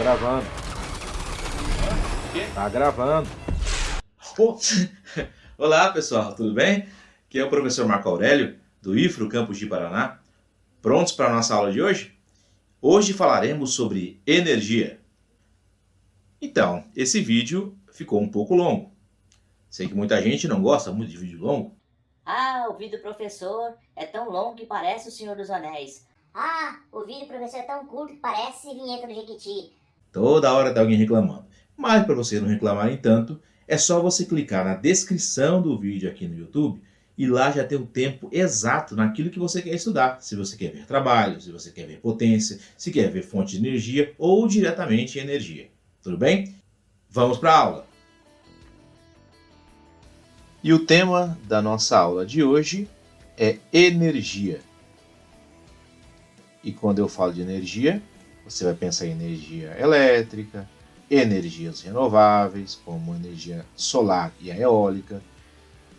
gravando. Quê? Tá gravando. Oh. Olá pessoal, tudo bem? Aqui é o professor Marco Aurélio, do IFRO Campus de Paraná. Prontos para a nossa aula de hoje? Hoje falaremos sobre energia. Então, esse vídeo ficou um pouco longo. Sei que muita gente não gosta muito de vídeo longo. Ah, o vídeo do professor é tão longo que parece o Senhor dos Anéis. Ah, o vídeo professor é tão curto que parece vinheta do Jequiti. Toda hora tá alguém reclamando. Mas para você não reclamarem tanto, é só você clicar na descrição do vídeo aqui no YouTube e lá já tem o tempo exato naquilo que você quer estudar. Se você quer ver trabalho, se você quer ver potência, se quer ver fonte de energia ou diretamente energia. Tudo bem? Vamos para a aula! E o tema da nossa aula de hoje é energia. E quando eu falo de energia, você vai pensar em energia elétrica, energias renováveis, como energia solar e a eólica.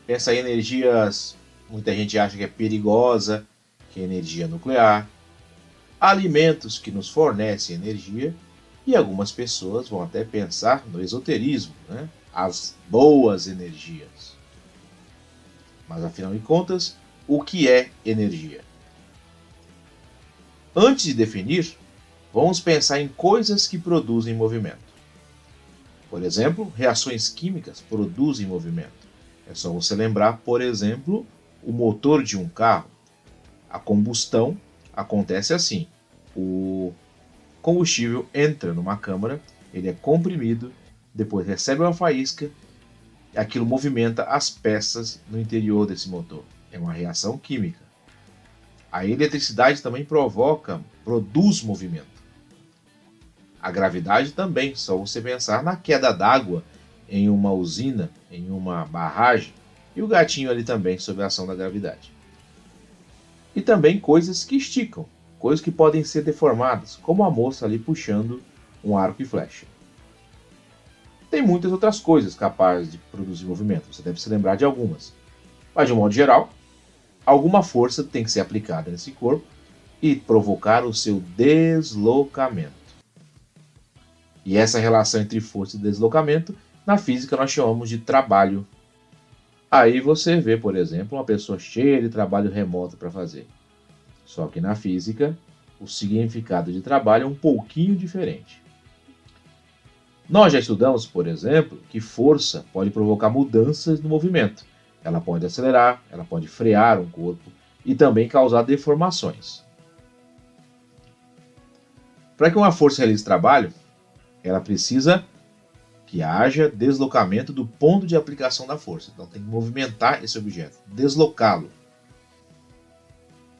Pensa em energias, muita gente acha que é perigosa, que é energia nuclear. Alimentos que nos fornecem energia. E algumas pessoas vão até pensar no esoterismo, né? As boas energias. Mas afinal de contas, o que é energia? Antes de definir, vamos pensar em coisas que produzem movimento. Por exemplo, reações químicas produzem movimento. É só você lembrar, por exemplo, o motor de um carro. A combustão acontece assim. O combustível entra numa câmara, ele é comprimido, depois recebe uma faísca, e aquilo movimenta as peças no interior desse motor. É uma reação química. A eletricidade também produz movimento. A gravidade também, só você pensar na queda d'água em uma usina, em uma barragem, e o gatinho ali também sob a ação da gravidade. E também coisas que esticam, coisas que podem ser deformadas, como a moça ali puxando um arco e flecha. Tem muitas outras coisas capazes de produzir movimento, você deve se lembrar de algumas. Mas de um modo geral, alguma força tem que ser aplicada nesse corpo e provocar o seu deslocamento. E essa relação entre força e deslocamento, na física nós chamamos de trabalho. Aí você vê, por exemplo, uma pessoa cheia de trabalho remoto para fazer. Só que na física, o significado de trabalho é um pouquinho diferente. Nós já estudamos, por exemplo, que força pode provocar mudanças no movimento. Ela pode acelerar, ela pode frear um corpo e também causar deformações. Para que uma força realize trabalho, ela precisa que haja deslocamento do ponto de aplicação da força. Então tem que movimentar esse objeto, deslocá-lo.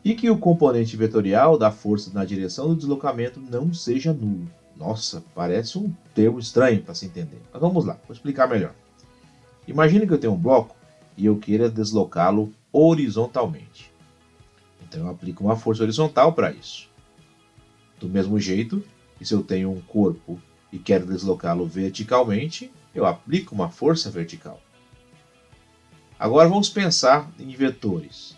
E que o componente vetorial da força na direção do deslocamento não seja nulo. Nossa, parece um termo estranho para se entender. Mas vamos lá, vou explicar melhor. Imagine que eu tenho um bloco e eu queira deslocá-lo horizontalmente. Então eu aplico uma força horizontal para isso. Do mesmo jeito que se eu tenho um corpo e quero deslocá-lo verticalmente, eu aplico uma força vertical. Agora vamos pensar em vetores.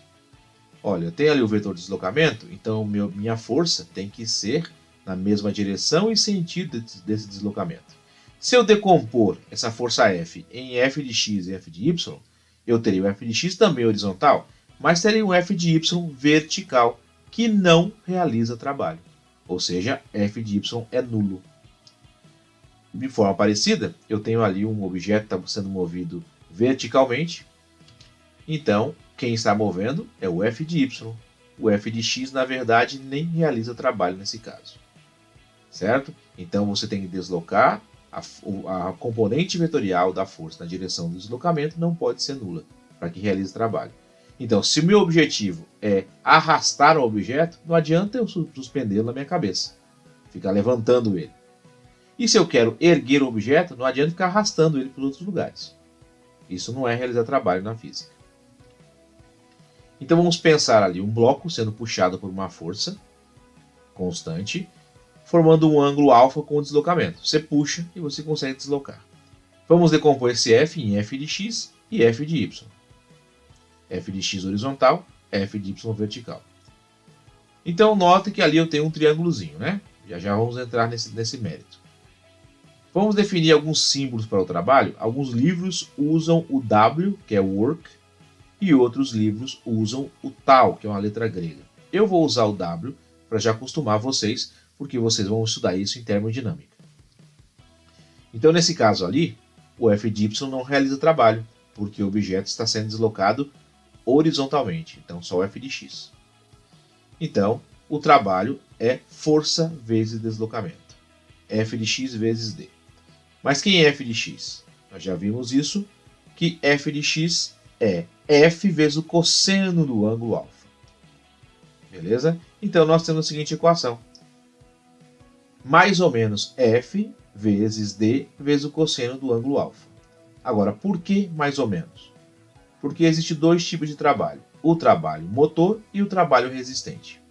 Olha, eu tenho ali o vetor de deslocamento, então minha força tem que ser na mesma direção e sentido desse deslocamento. Se eu decompor essa força F em F de x e F de y, eu teria o F de x também horizontal, mas teria um F de y vertical, que não realiza trabalho. Ou seja, F de y é nulo. De forma parecida, eu tenho ali um objeto que está sendo movido verticalmente. Então, quem está movendo é o F de y. O F de x, na verdade, nem realiza trabalho nesse caso. Certo? Então, você tem que deslocar a componente vetorial da força na direção do deslocamento não pode ser nula para que realize trabalho. Então, se o meu objetivo é arrastar um objeto, não adianta eu suspendê-lo na minha cabeça, ficar levantando ele. E se eu quero erguer um objeto, não adianta ficar arrastando ele para os outros lugares. Isso não é realizar trabalho na física. Então vamos pensar ali um bloco sendo puxado por uma força constante, formando um ângulo alfa com o deslocamento. Você puxa e você consegue deslocar. Vamos decompor esse F em F de x e F de y. F de x horizontal, F de y vertical. Então note que ali eu tenho um triângulozinho, né? Já vamos entrar nesse mérito. Vamos definir alguns símbolos para o trabalho. Alguns livros usam o W, que é work, e outros livros usam o tau, que é uma letra grega. Eu vou usar o W para já acostumar vocês, porque vocês vão estudar isso em termodinâmica. Então, nesse caso ali, o F de Y não realiza trabalho, porque o objeto está sendo deslocado horizontalmente. Então, só o F de X. Então, o trabalho é força vezes deslocamento. F de X vezes D. Mas quem é F de X? Nós já vimos isso, que F de X é F vezes o cosseno do ângulo alfa. Beleza? Então, nós temos a seguinte equação. Mais ou menos F vezes D vezes o cosseno do ângulo alfa. Agora, por que mais ou menos? Porque existem dois tipos de trabalho. O trabalho motor e o trabalho resistente.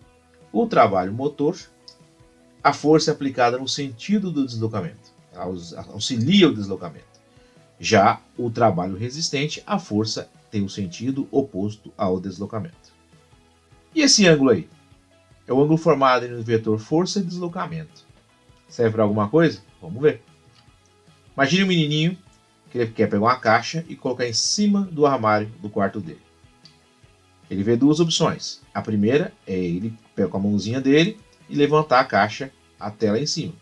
O trabalho motor, a força é aplicada no sentido do deslocamento. Ela auxilia o deslocamento. Já o trabalho resistente, a força tem o sentido oposto ao deslocamento. E esse ângulo aí? É o ângulo formado no vetor força e deslocamento. Serve para alguma coisa? Vamos ver. Imagine um menininho que ele quer pegar uma caixa e colocar em cima do armário do quarto dele. Ele vê duas opções. A primeira é ele pegar com a mãozinha dele e levantar a caixa até lá em cima.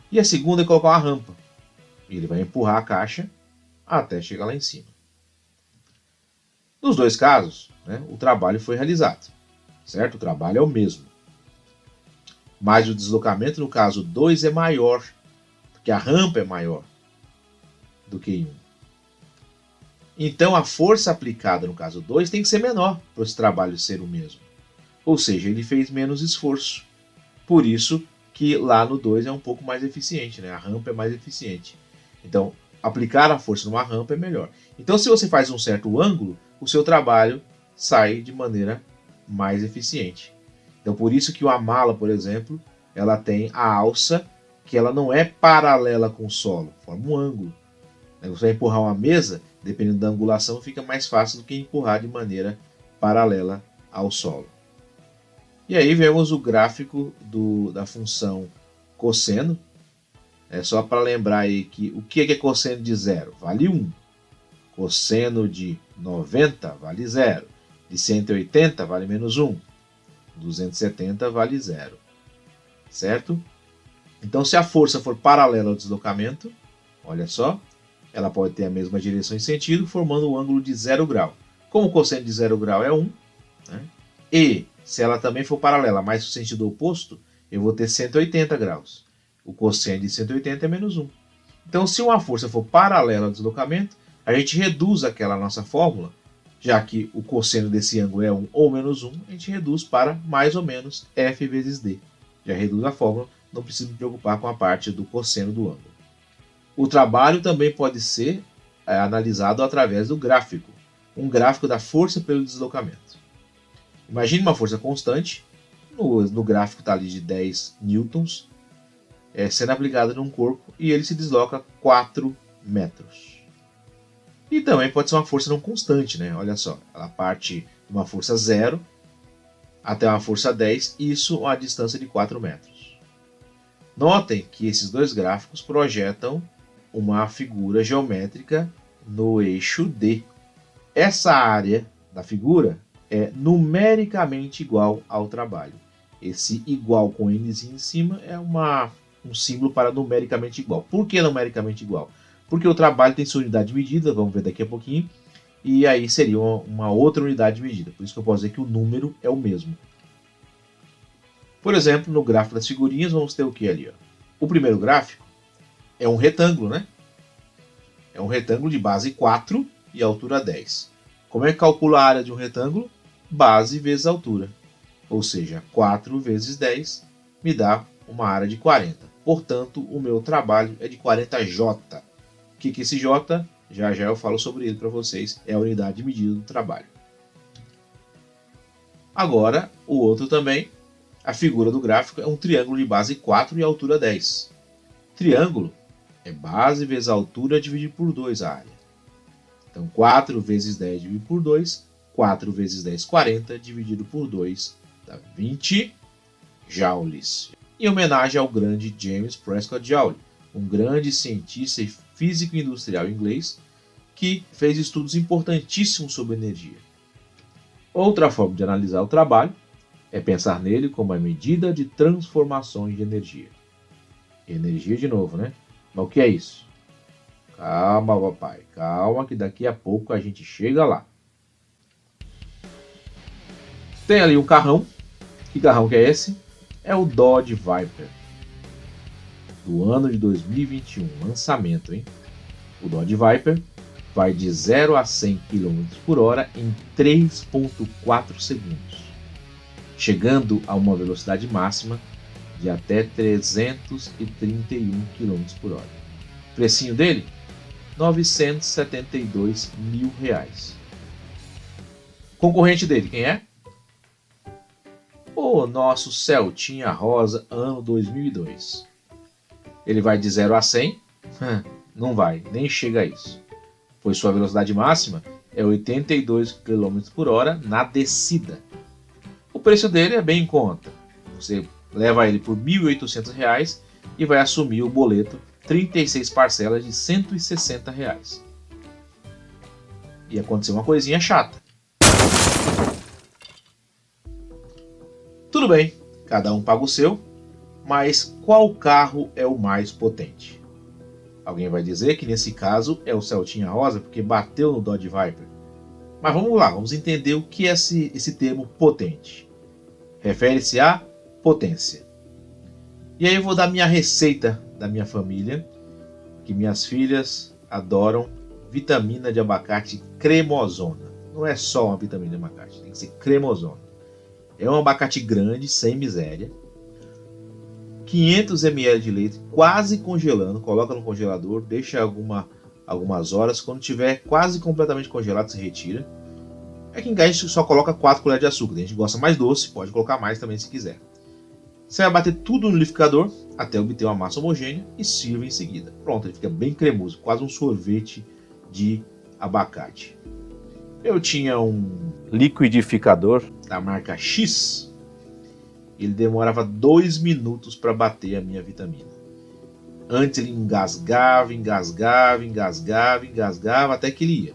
E a segunda é colocar uma rampa. E ele vai empurrar a caixa até chegar lá em cima. Nos dois casos, o trabalho foi realizado. Certo? O trabalho é o mesmo. Mas o deslocamento no caso 2 é maior, porque a rampa é maior do que em 1. Então a força aplicada no caso 2 tem que ser menor para esse trabalho ser o mesmo. Ou seja, ele fez menos esforço. Por isso que lá no 2 é um pouco mais eficiente, a rampa é mais eficiente. Então, aplicar a força numa rampa é melhor. Então, se você faz um certo ângulo, o seu trabalho sai de maneira mais eficiente. Então, por isso que uma mala, por exemplo, ela tem a alça que ela não é paralela com o solo, forma um ângulo. Você vai empurrar uma mesa, dependendo da angulação, fica mais fácil do que empurrar de maneira paralela ao solo. E aí vemos o gráfico da função cosseno. É só para lembrar aí que o que é cosseno de 0? Vale 1. Cosseno de 90 vale 0. De 180 vale menos 1. 270 vale 0. Certo? Então, se a força for paralela ao deslocamento, olha só, ela pode ter a mesma direção e sentido, formando um ângulo de 0 grau. Como o cosseno de 0 grau é 1, e se ela também for paralela, mas no sentido oposto, eu vou ter 180 graus. O cosseno de 180 é menos 1. Então, se uma força for paralela ao deslocamento, a gente reduz aquela nossa fórmula, já que o cosseno desse ângulo é 1 ou menos 1, a gente reduz para mais ou menos F vezes D. Já reduz a fórmula, não precisa me preocupar com a parte do cosseno do ângulo. O trabalho também pode ser analisado através do gráfico, um gráfico da força pelo deslocamento. Imagine uma força constante, no gráfico está ali de 10 newtons, sendo aplicada num corpo e ele se desloca 4 metros. E também pode ser uma força não constante, olha só, ela parte de uma força 0 até uma força 10, isso a uma distância de 4 metros. Notem que esses dois gráficos projetam uma figura geométrica no eixo D. Essa área da figura é numericamente igual ao trabalho. Esse igual com Nzinho em cima é um símbolo para numericamente igual. Por que numericamente igual? Porque o trabalho tem sua unidade de medida, vamos ver daqui a pouquinho, e aí seria uma outra unidade de medida. Por isso que eu posso dizer que o número é o mesmo. Por exemplo, no gráfico das figurinhas, vamos ter o que ali? O primeiro gráfico é um retângulo, É um retângulo de base 4 e altura 10. Como é que calcula a área de um retângulo? Base vezes altura. Ou seja, 4 vezes 10 me dá uma área de 40. Portanto, o meu trabalho é de 40J. O que é esse J? Já já eu falo sobre ele para vocês. É a unidade de medida do trabalho. Agora, o outro também. A figura do gráfico é um triângulo de base 4 e altura 10. Triângulo é base vezes altura dividido por 2 a área. Então, 4 vezes 10 dividido por 2, 4 vezes 10, 40, dividido por 2, dá 20 joules. em homenagem ao grande James Prescott Joule, um grande cientista e físico industrial inglês que fez estudos importantíssimos sobre energia. Outra forma de analisar o trabalho é pensar nele como a medida de transformações de energia. Energia de novo, né? Mas o que é isso? Calma, papai, calma que daqui a pouco a gente chega lá. Tem ali um carrão. Que carrão que é esse? É o Dodge Viper. Do ano de 2021, lançamento, hein? O Dodge Viper vai de 0 a 100 km por hora em 3,4 segundos, chegando a uma velocidade máxima de até 331 km por hora. Precinho dele? R$ 972 mil. Concorrente dele, quem é? O nosso Celtinha Rosa, ano 2002. Ele vai de 0 a 100? Não vai, nem chega a isso. Pois sua velocidade máxima é 82 km por hora na descida. O preço dele é bem em conta. Você leva ele por R$ 1.800 e vai assumir o boleto 36 parcelas de R$ 160. E aconteceu uma coisinha chata. Tudo bem, cada um paga o seu, mas qual carro é o mais potente? Alguém vai dizer que nesse caso é o Celtinha Rosa porque bateu no Dodge Viper. Mas vamos lá, vamos entender o que é esse termo potente. Refere-se à potência. E aí eu vou dar minha receita da minha família, que minhas filhas adoram vitamina de abacate cremosona. Não é só uma vitamina de abacate, tem que ser cremosona. É um abacate grande, sem miséria. 500 ml de leite, quase congelando. Coloca no congelador, deixa algumas horas. Quando estiver quase completamente congelado, se retira. Aqui em casa a gente só coloca 4 colheres de açúcar. A gente gosta mais doce, pode colocar mais também se quiser. Você vai bater tudo no liquidificador até obter uma massa homogênea e sirva em seguida. Pronto, ele fica bem cremoso, quase um sorvete de abacate. Eu tinha um liquidificador da marca X. Ele demorava 2 minutos para bater a minha vitamina. Antes ele engasgava, até que ele ia.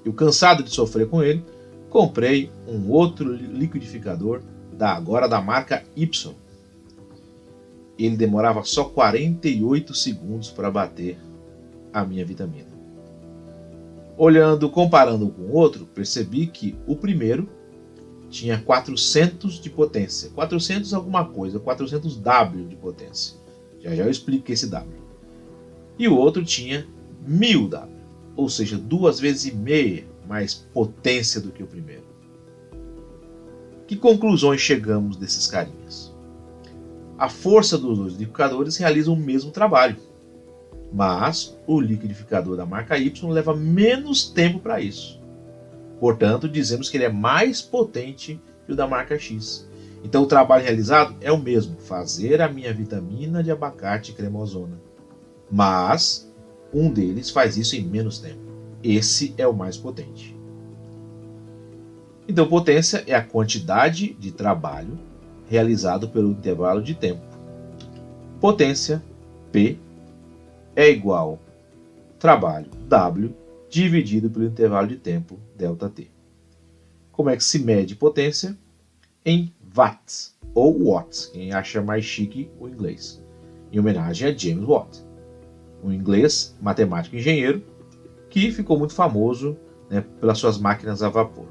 Eu, cansado de sofrer com ele, comprei um outro liquidificador agora da marca Y. Ele demorava só 48 segundos para bater a minha vitamina. Comparando com o outro, percebi que o primeiro tinha 400 de potência. 400 alguma coisa, 400 W de potência. Já eu explico esse W. E o outro tinha 1000 W, ou seja, 2,5 vezes mais potência do que o primeiro. Que conclusões chegamos desses carinhas? A força dos dois liquidificadores realizam o mesmo trabalho, mas o liquidificador da marca Y leva menos tempo para isso. Portanto, dizemos que ele é mais potente que o da marca X. Então o trabalho realizado é o mesmo, fazer a minha vitamina de abacate cremosona. Mas um deles faz isso em menos tempo. Esse é o mais potente. Então potência é a quantidade de trabalho realizado pelo intervalo de tempo. Potência, P, é igual trabalho, W, dividido pelo intervalo de tempo, ΔT. Como é que se mede potência? Em watts, ou watts, quem acha mais chique o inglês, em homenagem a James Watt, um inglês matemático e engenheiro que ficou muito famoso, né, pelas suas máquinas a vapor.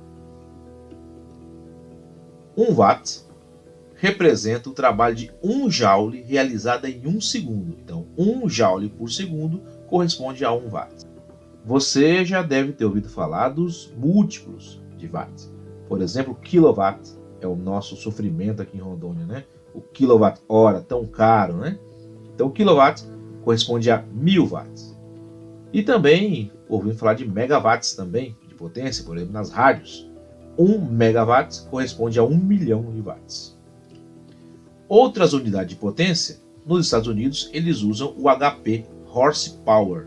1 watt representa o trabalho de 1 joule realizado em 1 segundo. Então, 1 joule por segundo corresponde a 1 watt. Você já deve ter ouvido falar dos múltiplos de watts. Por exemplo, quilowatt é o nosso sofrimento aqui em Rondônia, né? O quilowatt-hora, tão caro, né? Então, o quilowatt corresponde a 1000 watts. E também ouvimos falar de megawatts também, de potência, por exemplo, nas rádios. 1 megawatt corresponde a 1 milhão de watts. Outras unidades de potência, nos Estados Unidos, eles usam o HP, horsepower.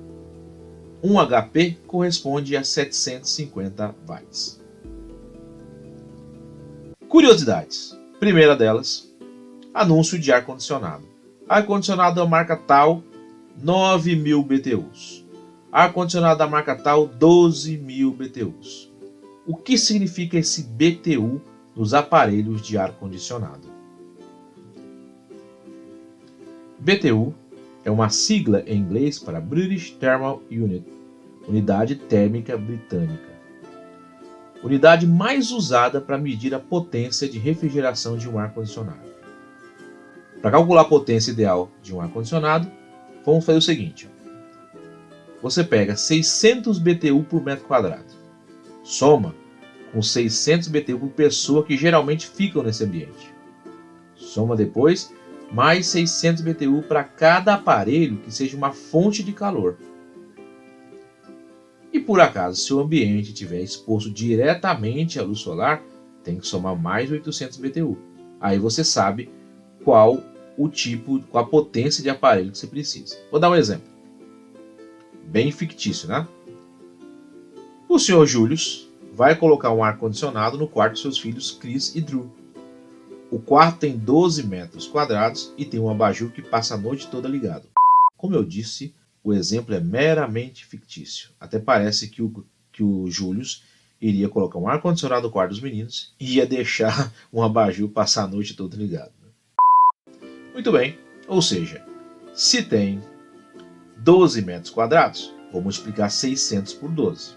1 HP corresponde a 750 watts. Curiosidades. Primeira delas, Anúncio de ar-condicionado. Ar-condicionado da marca tal, 9.000 BTUs. Ar-condicionado da marca tal, 12.000 BTUs. O que significa esse BTU nos aparelhos de ar-condicionado? BTU é uma sigla em inglês para British Thermal Unit, Unidade Térmica Britânica. Unidade mais usada para medir a potência de refrigeração de um ar-condicionado. Para calcular a potência ideal de um ar-condicionado, vamos fazer o seguinte. Você pega 600 BTU por metro quadrado, soma com 600 BTU por pessoa que geralmente ficam nesse ambiente. Soma depois mais 600 BTU para cada aparelho que seja uma fonte de calor. E por acaso, se o ambiente estiver exposto diretamente à luz solar, tem que somar mais 800 BTU. Aí você sabe qual a potência de aparelho que você precisa. Vou dar um exemplo. Bem fictício, né? O senhor Julius vai colocar um ar-condicionado no quarto de seus filhos Chris e Drew. O quarto tem 12 metros quadrados e tem um abajur que passa a noite toda ligado. Como eu disse, o exemplo é meramente fictício. Até parece que o Julius iria colocar um ar-condicionado no quarto dos meninos e ia deixar um abajur passar a noite toda ligado. Muito bem, ou seja, se tem 12 metros quadrados, vou multiplicar 600 por 12.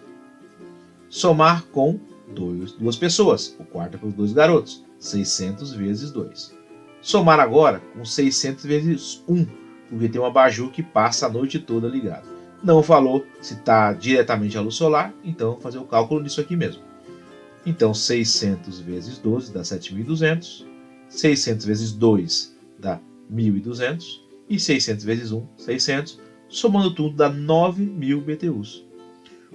Somar com duas pessoas, o quarto é para os 2 garotos, 600 vezes 2. Somar agora com 600 vezes 1, porque tem um abajur que passa a noite toda ligado. Não falou se está diretamente à luz solar, então vou fazer o cálculo disso aqui mesmo. Então 600 vezes 12 dá 7.200, 600 vezes 2 dá 1.200 e 600 vezes 1, 600, somando tudo dá 9.000 BTUs.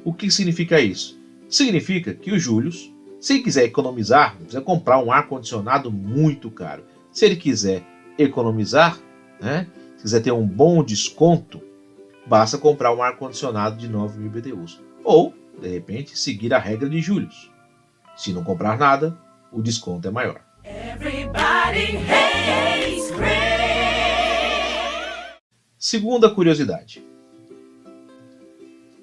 O que significa isso? Significa que o Julius, se ele quiser economizar, não precisa comprar um ar-condicionado muito caro. Se ele quiser economizar, se quiser ter um bom desconto, basta comprar um ar-condicionado de 9.000 BTUs. Ou, de repente, seguir a regra de Julius. Se não comprar nada, o desconto é maior. Segunda curiosidade.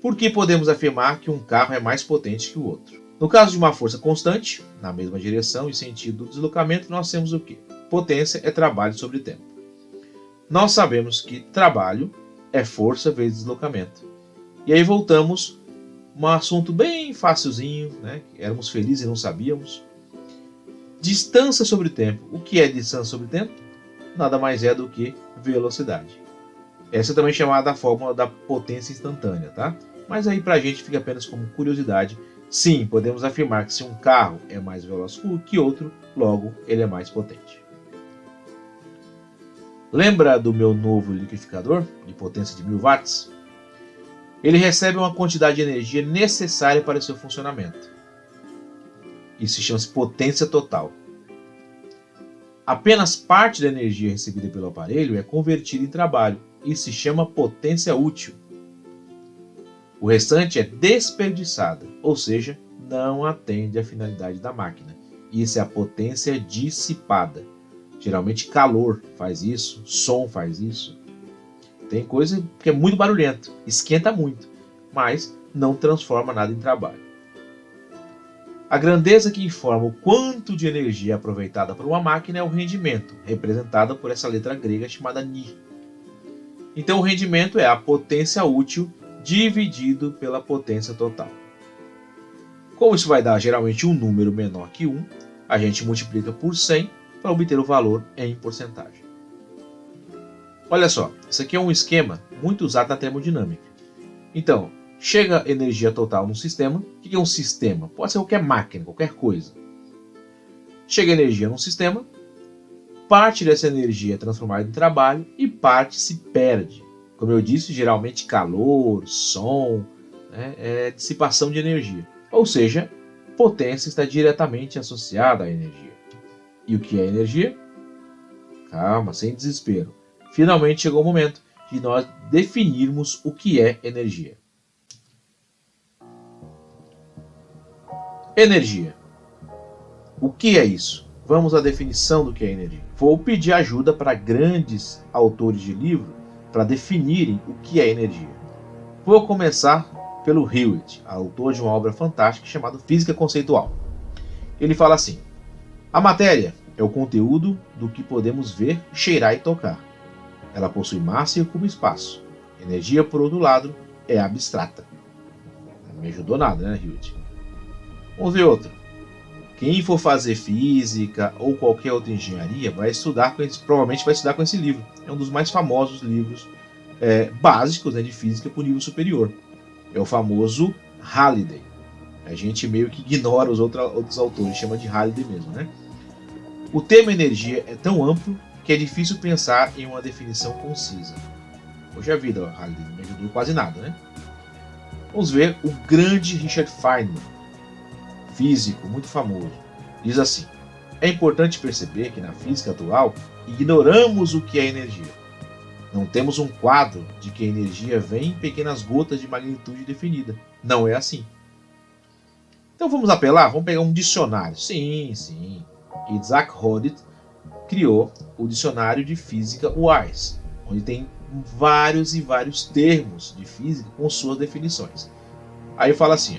Por que podemos afirmar que um carro é mais potente que o outro? No caso de uma força constante, na mesma direção e sentido do deslocamento, nós temos o quê? Potência é trabalho sobre tempo. Nós sabemos que trabalho é força vezes deslocamento. E aí voltamos a um assunto bem facilzinho, que éramos felizes e não sabíamos. Distância sobre tempo. O que é distância sobre tempo? Nada mais é do que velocidade. Essa é também chamada a fórmula da potência instantânea, tá? Mas aí pra gente fica apenas como curiosidade. Sim, podemos afirmar que se um carro é mais veloz que outro, logo ele é mais potente. Lembra do meu novo liquidificador de potência de 1.000 watts? Ele recebe uma quantidade de energia necessária para o seu funcionamento. Isso chama-se potência total. Apenas parte da energia recebida pelo aparelho é convertida em trabalho. Isso se chama potência útil. O restante é desperdiçada, ou seja, não atende à finalidade da máquina. Isso é a potência dissipada. Geralmente calor faz isso, som faz isso. Tem coisa que é muito barulhento, esquenta muito, mas não transforma nada em trabalho. A grandeza que informa o quanto de energia é aproveitada por uma máquina é o rendimento, representada por essa letra grega chamada Ni. Então o rendimento é a potência útil dividido pela potência total. Como isso vai dar geralmente um número menor que 1, a gente multiplica por 100 para obter o valor em porcentagem. Olha só, isso aqui é um esquema muito usado na termodinâmica. Então, chega energia total num sistema. O que é um sistema? Pode ser qualquer máquina, qualquer coisa. Chega energia num sistema, parte dessa energia é transformada em trabalho e parte se perde. Como eu disse, geralmente calor, som, é dissipação de energia. Ou seja, potência está diretamente associada à energia. E o que é energia? Calma, sem desespero. Finalmente chegou o momento de nós definirmos o que é energia. Energia. O que é isso? Vamos à definição do que é energia. Vou pedir ajuda para grandes autores de livro para definirem o que é energia. Vou começar pelo Hewitt, autor de uma obra fantástica chamada Física Conceitual. Ele fala assim: a matéria é o conteúdo do que podemos ver, cheirar e tocar. Ela possui massa e ocupa espaço. Energia, por outro lado, é abstrata. Não me ajudou nada, né, Hewitt? Vamos ver outro. Quem for fazer física ou qualquer outra engenharia provavelmente vai estudar com esse livro. É um dos mais famosos livros básicos, né, de física para o nível superior. É o famoso Halliday. A gente meio que ignora os outros autores, chama de Halliday mesmo, né? O termo energia é tão amplo que é difícil pensar em uma definição concisa. Poxa vida, Halliday não me ajudou quase nada, né? Vamos ver o grande Richard Feynman, físico muito famoso. Diz assim: é importante perceber que na física atual ignoramos o que é energia. Não temos um quadro de que a energia vem em pequenas gotas de magnitude definida. Não é assim. Então vamos apelar? Vamos pegar um dicionário. Sim. Isaac Hodit criou o dicionário de física WISE, onde tem vários e vários termos de física com suas definições. Aí fala assim: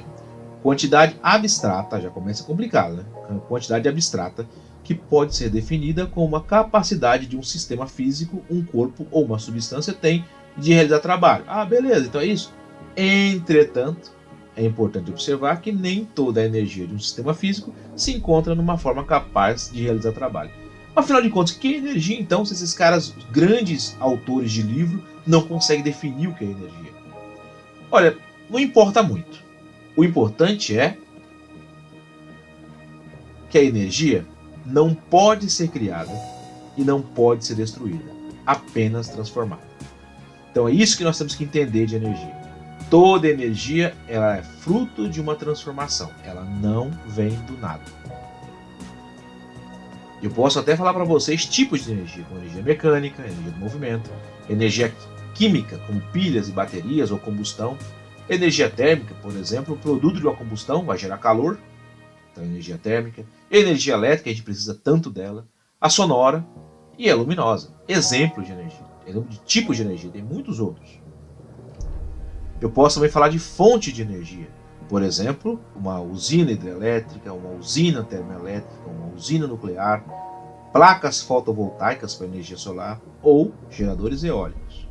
quantidade abstrata, já começa complicado, né? Quantidade abstrata que pode ser definida como uma capacidade de um sistema físico, um corpo ou uma substância tem de realizar trabalho. Ah, beleza, então é isso. Entretanto, é importante observar que nem toda a energia de um sistema físico se encontra numa forma capaz de realizar trabalho. Afinal de contas, que é energia então, se esses caras, grandes autores de livro, não conseguem definir o que é energia? Olha, não importa muito. O importante é que a energia não pode ser criada e não pode ser destruída, apenas transformada. Então é isso que nós temos que entender de energia. Toda energia ela é fruto de uma transformação, ela não vem do nada. Eu posso até falar para vocês tipos de energia, como energia mecânica, energia do movimento, energia química, como pilhas e baterias ou combustão, energia térmica, por exemplo, o produto de uma combustão vai gerar calor, então energia térmica, energia elétrica, a gente precisa tanto dela, a sonora e a luminosa. Exemplos de energia, exemplo de tipos de energia, tem muitos outros. Eu posso também falar de fonte de energia, por exemplo, uma usina hidrelétrica, uma usina termoelétrica, uma usina nuclear, placas fotovoltaicas para energia solar ou geradores eólicos.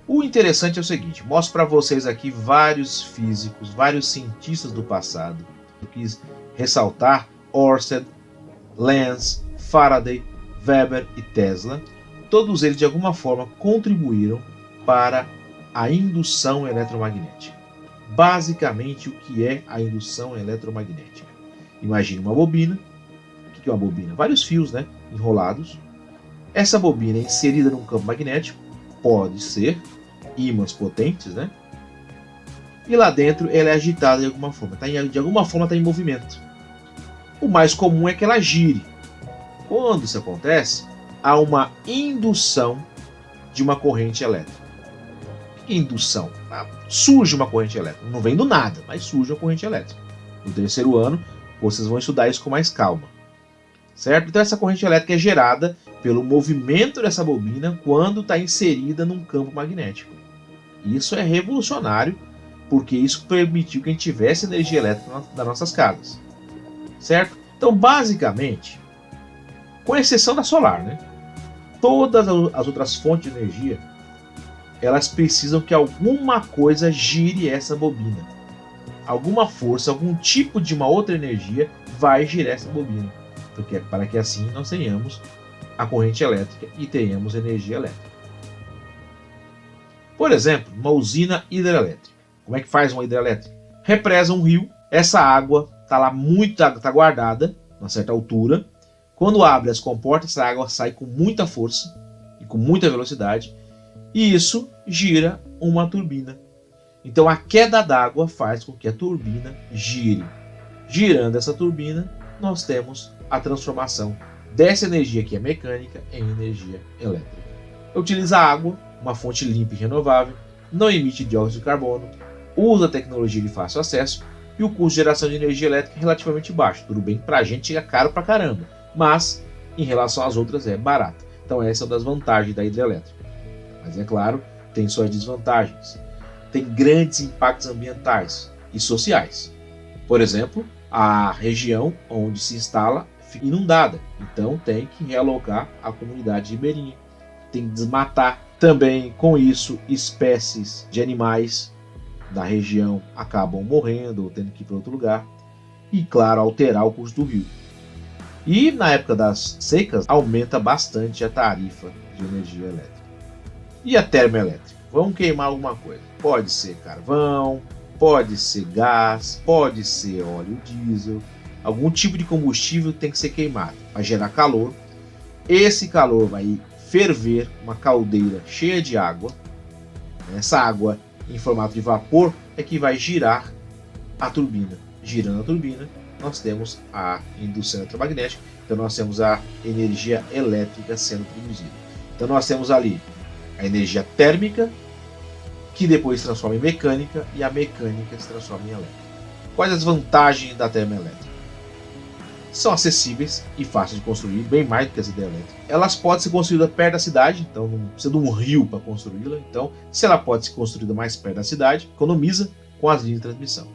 O interessante é o seguinte: mostro para vocês aqui vários físicos, vários cientistas do passado. Eu quis ressaltar Ørsted, Lenz, Faraday, Weber e Tesla. Todos eles de alguma forma contribuíram para a indução eletromagnética. Basicamente, o que é a indução eletromagnética? Imagine uma bobina. O que é uma bobina? Vários fios, né, enrolados. Essa bobina é inserida num campo magnético, pode ser ímãs potentes, né? E lá dentro ela é agitada de alguma forma, de alguma forma está em movimento. O mais comum é que ela gire. Quando isso acontece, há uma indução de uma corrente elétrica. O que é indução? Surge uma corrente elétrica. Não vem do nada, mas surge uma corrente elétrica. No terceiro ano, vocês vão estudar isso com mais calma. Certo? Então essa corrente elétrica é gerada pelo movimento dessa bobina quando está inserida num campo magnético. Isso é revolucionário, porque isso permitiu que a gente tivesse energia elétrica nas nossas casas. Certo? Então, basicamente, com exceção da solar, né? Todas as outras fontes de energia, elas precisam que alguma coisa gire essa bobina. Alguma força, algum tipo de uma outra energia vai girar essa bobina. Porque, para que assim nós tenhamos a corrente elétrica e tenhamos energia elétrica. Por exemplo, uma usina hidrelétrica. Como é que faz uma hidrelétrica? Represa um rio, essa água está guardada a uma certa altura. Quando abre as comportas, essa água sai com muita força e com muita velocidade, e isso gira uma turbina. Então a queda d'água faz com que a turbina gire. Girando essa turbina, nós temos a transformação dessa energia que é mecânica em energia elétrica. Utiliza água, uma fonte limpa e renovável, não emite dióxido de carbono, usa tecnologia de fácil acesso e o custo de geração de energia elétrica é relativamente baixo. Tudo bem, para a gente é caro pra caramba, mas em relação às outras é barato. Então essa é uma das vantagens da hidrelétrica. Mas é claro, tem suas desvantagens. Tem grandes impactos ambientais e sociais. Por exemplo, a região onde se instala fica inundada, então tem que realocar a comunidade ribeirinha, tem que desmatar. Também com isso, espécies de animais da região acabam morrendo ou tendo que ir para outro lugar. E claro, alterar o curso do rio. E na época das secas, aumenta bastante a tarifa de energia elétrica. E a termoelétrica? Vamos queimar alguma coisa. Pode ser carvão, pode ser gás, pode ser óleo diesel. Algum tipo de combustível tem que ser queimado para gerar calor. Esse calor vai ferver uma caldeira cheia de água. Essa água em formato de vapor é que vai girar a turbina. Girando a turbina, nós temos a indústria eletromagnética, então nós temos a energia elétrica sendo produzida. Então nós temos ali a energia térmica, que depois se transforma em mecânica, e a mecânica se transforma em elétrica. Quais as vantagens da termoelétrica? São acessíveis e fáceis de construir, bem mais do que as hidrelétricas. Elas podem ser construídas perto da cidade, então não precisa de um rio para construí-la. Então, se ela pode ser construída mais perto da cidade, economiza com as linhas de transmissão.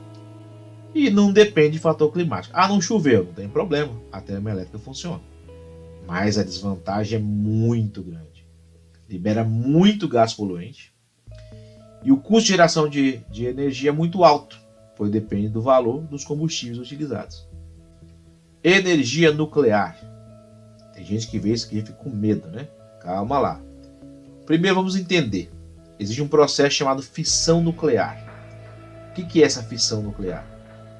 E não depende de fator climático. Não choveu, não tem problema, a termoelétrica funciona. Mas a desvantagem é muito grande. Libera muito gás poluente. E o custo de geração de energia é muito alto, pois depende do valor dos combustíveis utilizados. Energia nuclear. Tem gente que vê isso aqui e fica com medo, né? Calma lá. Primeiro vamos entender. Existe um processo chamado fissão nuclear. O que é essa fissão nuclear?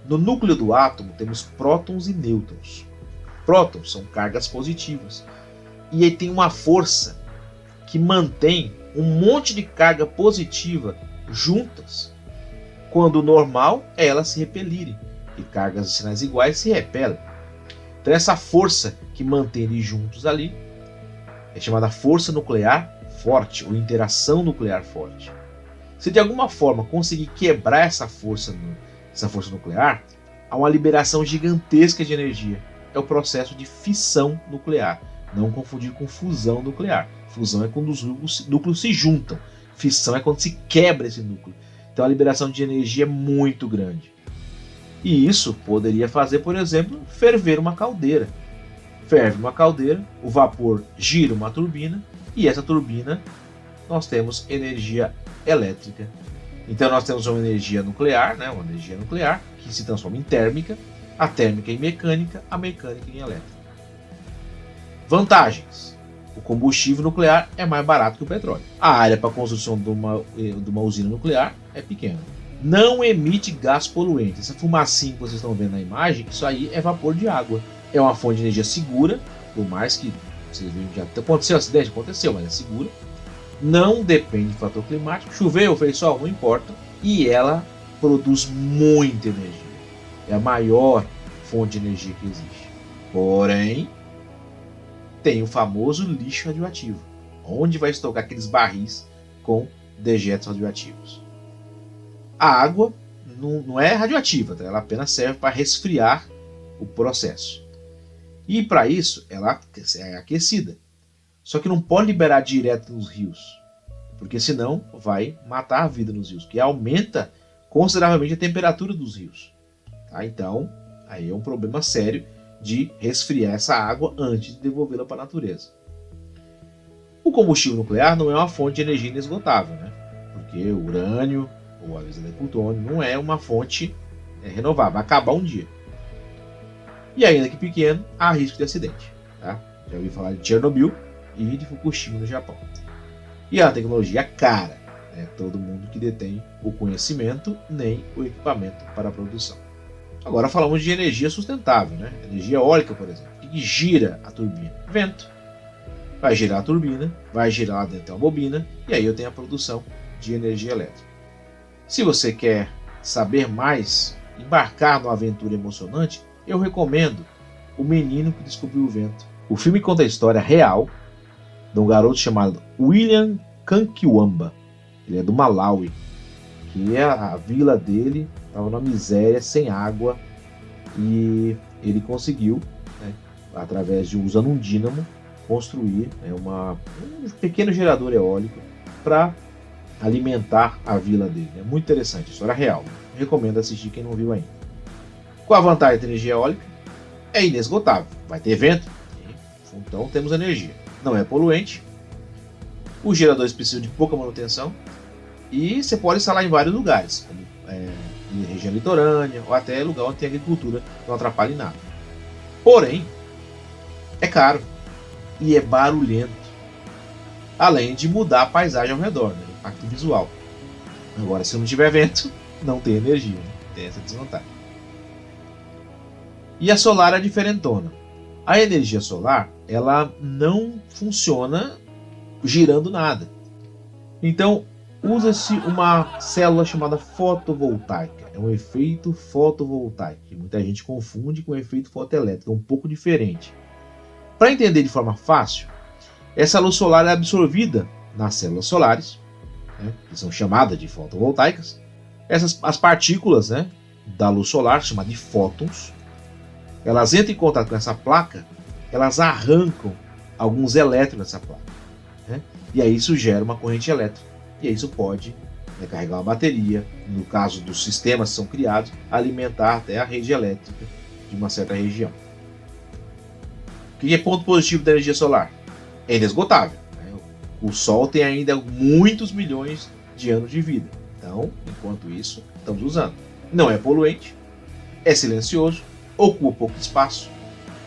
No núcleo do átomo temos prótons e nêutrons. Prótons são cargas positivas. E aí tem uma força que mantém um monte de carga positiva juntas, quando o normal é elas se repelirem. E cargas de sinais iguais se repelem. Então essa força que mantém eles juntos ali é chamada força nuclear forte, ou interação nuclear forte. Se de alguma forma conseguir quebrar essa força nuclear, há uma liberação gigantesca de energia. É o processo de fissão nuclear. Não confundir com fusão nuclear. Fusão é quando os núcleos se juntam. Fissão é quando se quebra esse núcleo. Então a liberação de energia é muito grande. E isso poderia fazer, por exemplo, ferver uma caldeira. Ferve uma caldeira, o vapor gira uma turbina, e essa turbina nós temos energia elétrica. Então nós temos uma energia nuclear, uma energia nuclear que se transforma em térmica, a térmica em mecânica, a mecânica em elétrica. Vantagens: o combustível nuclear é mais barato que o petróleo. A área para a construção de uma usina nuclear é pequena. Não emite gás poluente. Essa fumacinha que vocês estão vendo na imagem, isso aí é vapor de água. É uma fonte de energia segura, por mais que vocês vejam já aconteceu acidente, aconteceu, mas é segura. Não depende de fator climático. Choveu, fez sol, não importa. E ela produz muita energia. É a maior fonte de energia que existe. Porém, tem o famoso lixo radioativo. Onde vai estocar aqueles barris com dejetos radioativos? A água não é radioativa, tá? Ela apenas serve para resfriar o processo. E para isso, ela é aquecida. Só que não pode liberar direto nos rios, porque senão vai matar a vida nos rios, que aumenta consideravelmente a temperatura dos rios. Tá? Então, aí é um problema sério de resfriar essa água antes de devolvê-la para a natureza. O combustível nuclear não é uma fonte de energia inesgotável, né? Porque o urânio, ou às vezes plutônio, não é uma fonte renovável, vai acabar um dia. E ainda que pequeno, há risco de acidente. Tá? Já ouvi falar de Chernobyl e de Fukushima no Japão. E a tecnologia é cara. Todo mundo que detém o conhecimento, nem o equipamento para a produção. Agora falamos de energia sustentável, né? Energia eólica, por exemplo. O que gira a turbina? Vento. Vai girar a turbina, vai girar lá dentro uma bobina, e aí eu tenho a produção de energia elétrica. Se você quer saber mais, embarcar numa aventura emocionante, eu recomendo O Menino que Descobriu o Vento. O filme conta a história real de um garoto chamado William Kankiwamba. Ele é do Malawi, que a vila dele estava numa miséria, sem água, e ele conseguiu, né, usando um dínamo, construir, né, um pequeno gerador eólico para alimentar a vila dele. É muito interessante, história real. Recomendo assistir quem não viu ainda. Com a vantagem da energia eólica, é inesgotável. Vai ter vento, então temos energia. Não é poluente. Os geradores precisam de pouca manutenção e você pode instalar em vários lugares, como em região litorânea ou até lugar onde tem agricultura, que não atrapalha em nada. Porém, é caro e é barulhento, além de mudar a paisagem ao redor, né? O impacto visual. Agora, se não tiver vento, não tem energia, né? Tem essa desvantagem. E a solar é diferentona. A energia solar, ela não funciona girando nada. Então, usa-se uma célula chamada fotovoltaica. É um efeito fotovoltaico, que muita gente confunde com efeito fotoelétrico, é um pouco diferente. Para entender de forma fácil, essa luz solar é absorvida nas células solares, né, que são chamadas de fotovoltaicas. As partículas, né, da luz solar, chamadas de fótons, elas entram em contato com essa placa, elas arrancam alguns elétrons nessa placa, né, e aí isso gera uma corrente elétrica. E aí isso pode, né, carregar uma bateria, no caso dos sistemas que são criados, alimentar até a rede elétrica de uma certa região. O que é ponto positivo da energia solar? É inesgotável, né? O Sol tem ainda muitos milhões de anos de vida. Então, enquanto isso, estamos usando. Não é poluente, é silencioso, ocupa pouco espaço.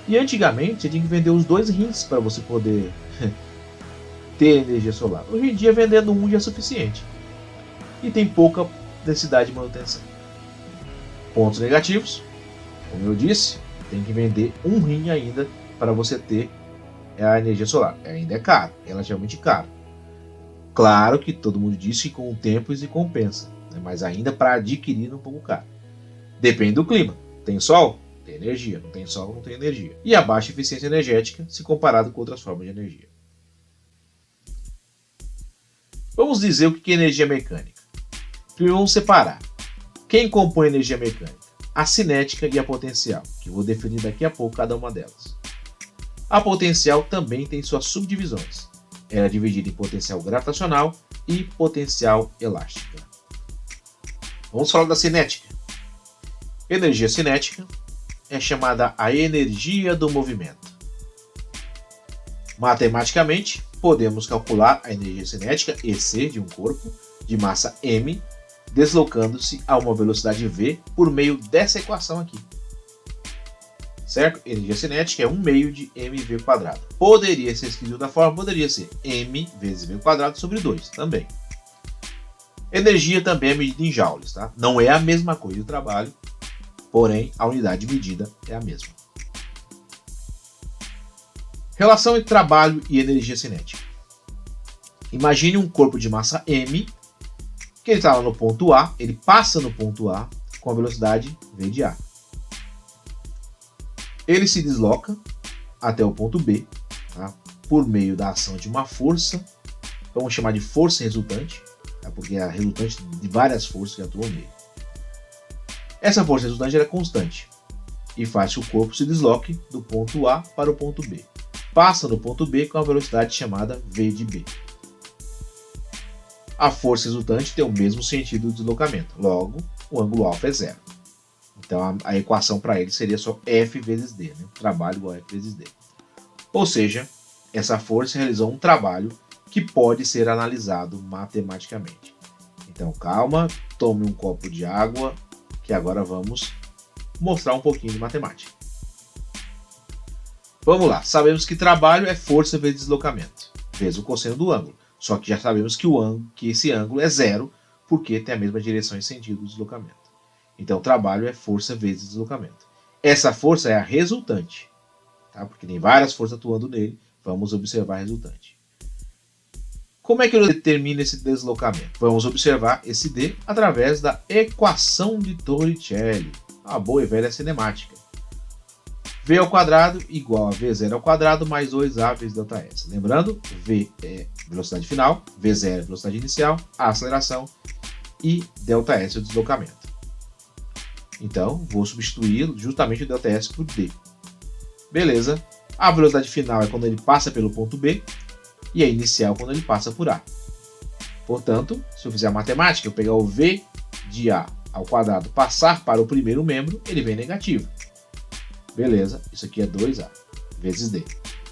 E antigamente você tinha que vender os 2 rins para você poder ter energia solar. Hoje em dia, vendendo um já é suficiente. E tem pouca necessidade de manutenção. Pontos negativos, como eu disse, tem que vender um rim ainda para você ter a energia solar. Ainda é caro, relativamente caro. Claro que todo mundo diz que com o tempo isso compensa, né? Mas ainda para adquirir é um pouco caro. Depende do clima. Tem sol? Tem energia. Não tem sol? Não tem energia. E a baixa eficiência energética se comparado com outras formas de energia. Vamos dizer o que é energia mecânica. Primeiro vamos separar. Quem compõe a energia mecânica? A cinética e a potencial, que vou definir daqui a pouco cada uma delas. A potencial também tem suas subdivisões. Ela é dividida em potencial gravitacional e potencial elástica. Vamos falar da cinética. Energia cinética é chamada a energia do movimento. Matematicamente, podemos calcular a energia cinética, EC, de um corpo de massa m, deslocando-se a uma velocidade v por meio dessa equação aqui. Certo? Energia cinética é 1 meio de mv². Poderia ser escrito de outra forma, poderia ser m vezes v² sobre 2 também. Energia também é medida em joules, tá? Não é a mesma coisa de trabalho, porém a unidade de medida é a mesma. Relação entre trabalho e energia cinética. Imagine um corpo de massa m, que ele está lá no ponto A, ele passa no ponto A com a velocidade v de A. Ele se desloca até o ponto B, tá, por meio da ação de uma força, vamos chamar de força resultante, tá, porque é a resultante de várias forças que atuam nele. Essa força resultante é constante e faz que o corpo se desloque do ponto A para o ponto B. Passa no ponto B com a velocidade chamada v de B. A força resultante tem o mesmo sentido de deslocamento, logo o ângulo alfa é zero. Então a equação para ele seria só F vezes D, né? Trabalho igual a F vezes D. Ou seja, essa força realizou um trabalho que pode ser analisado matematicamente. Então calma, tome um copo de água, que agora vamos mostrar um pouquinho de matemática. Vamos lá, sabemos que trabalho é força vezes deslocamento, vezes o cosseno do ângulo. Só que já sabemos que esse ângulo é zero, porque tem a mesma direção e sentido do deslocamento. Então, trabalho é força vezes deslocamento. Essa força é a resultante, tá? Porque tem várias forças atuando nele, vamos observar a resultante. Como é que eu determino esse deslocamento? Vamos observar esse D através da equação de Torricelli, a boa e velha cinemática. V ao quadrado igual a V0 ao quadrado mais 2A vezes ΔS. Lembrando, V é velocidade final, V0 é velocidade inicial, a aceleração e ΔS é o deslocamento. Então, vou substituir justamente o ΔS por D. Beleza. A velocidade final é quando ele passa pelo ponto B e a inicial quando ele passa por A. Portanto, se eu fizer a matemática, eu pegar o V de A ao quadrado, passar para o primeiro membro, ele vem negativo. Beleza, isso aqui é 2A vezes D.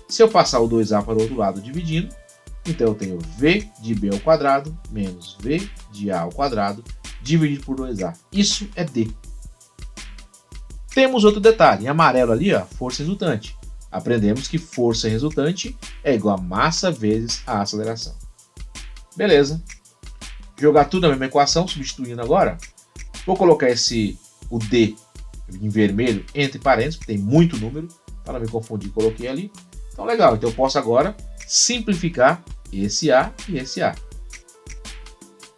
Se eu passar o 2A para o outro lado dividindo, então eu tenho V de B ao quadrado menos V de A ao quadrado dividido por 2A. Isso é D. Temos outro detalhe, em amarelo ali, ó, força resultante. Aprendemos que força resultante é igual a massa vezes a aceleração. Beleza. Jogar tudo na mesma equação, substituindo agora. Vou colocar o D em vermelho entre parênteses, porque tem muito número, para não me confundir, coloquei ali. Então legal, então eu posso agora simplificar esse A e esse A.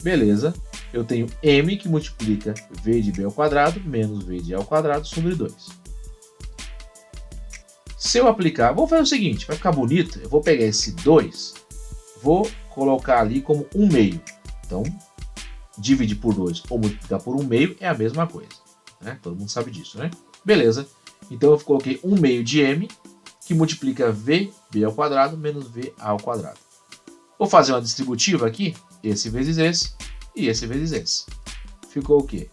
Beleza. Eu tenho M que multiplica V de B ao quadrado menos V de A ao quadrado sobre 2. Se eu aplicar, vou fazer o seguinte, vai ficar bonito, eu vou pegar esse 2, vou colocar ali como 1 meio. Então, dividir por 2 ou multiplicar por 1 meio é a mesma coisa. Né? Todo mundo sabe disso, né? Beleza. Então eu coloquei 1 meio de M, que multiplica VB ao quadrado menos VA ao quadrado. Vou fazer uma distributiva aqui, esse vezes esse, e esse vezes esse. Ficou o quê?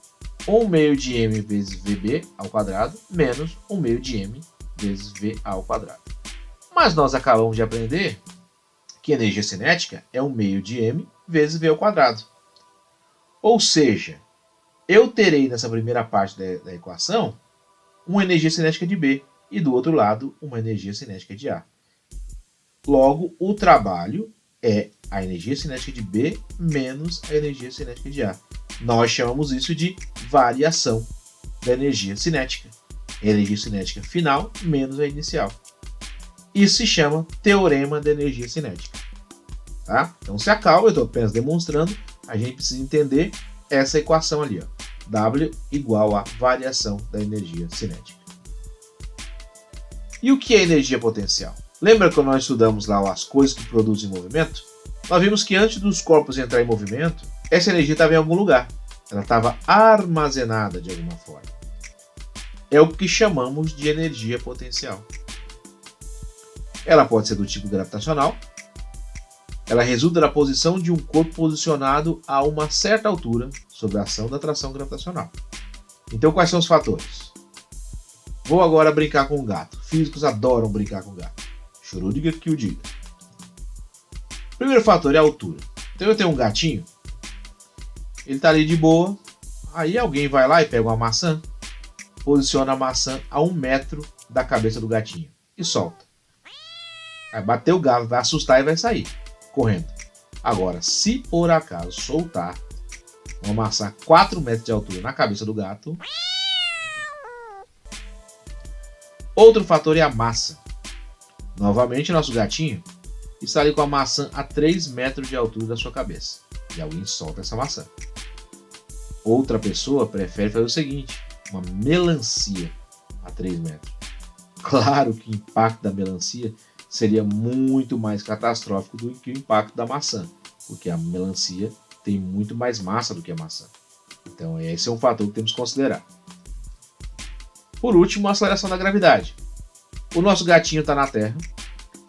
1 meio de M vezes VB ao quadrado menos 1 meio de M vezes VA ao quadrado. Mas nós acabamos de aprender que energia cinética é 1 meio de M vezes V ao quadrado. Ou seja, eu terei nessa primeira parte da equação uma energia cinética de B e do outro lado uma energia cinética de A. Logo, o trabalho é a energia cinética de B menos a energia cinética de A. Nós chamamos isso de variação da energia cinética. A energia cinética final menos a inicial. Isso se chama teorema da energia cinética. Tá? Então se acalma, eu estou apenas demonstrando, a gente precisa entender essa equação ali. Ó. W igual a variação da energia cinética. E o que é energia potencial? Lembra quando nós estudamos lá as coisas que produzem movimento? Nós vimos que antes dos corpos entrar em movimento, essa energia estava em algum lugar. Ela estava armazenada de alguma forma. É o que chamamos de energia potencial. Ela pode ser do tipo gravitacional. Ela resulta da posição de um corpo posicionado a uma certa altura sob a ação da atração gravitacional. Então, quais são os fatores? Vou agora brincar com o gato. Físicos adoram brincar com o gato. Schrödinger que o diga. O primeiro fator é a altura. Então eu tenho um gatinho, ele está ali de boa, aí alguém vai lá e pega uma maçã, posiciona a maçã a 1 metro da cabeça do gatinho e solta. Vai bater o galo, vai assustar e vai sair correndo. Agora, se por acaso soltar uma maçã a 4 metros de altura na cabeça do gato, outro fator é a massa. Novamente, nosso gatinho está ali com a maçã a 3 metros de altura da sua cabeça. E alguém solta essa maçã. Outra pessoa prefere fazer o seguinte: uma melancia a 3 metros. Claro que o impacto da melancia seria muito mais catastrófico do que o impacto da maçã, porque a melancia tem muito mais massa do que a maçã. Então esse é um fator que temos que considerar. Por último, a aceleração da gravidade. O nosso gatinho está na Terra,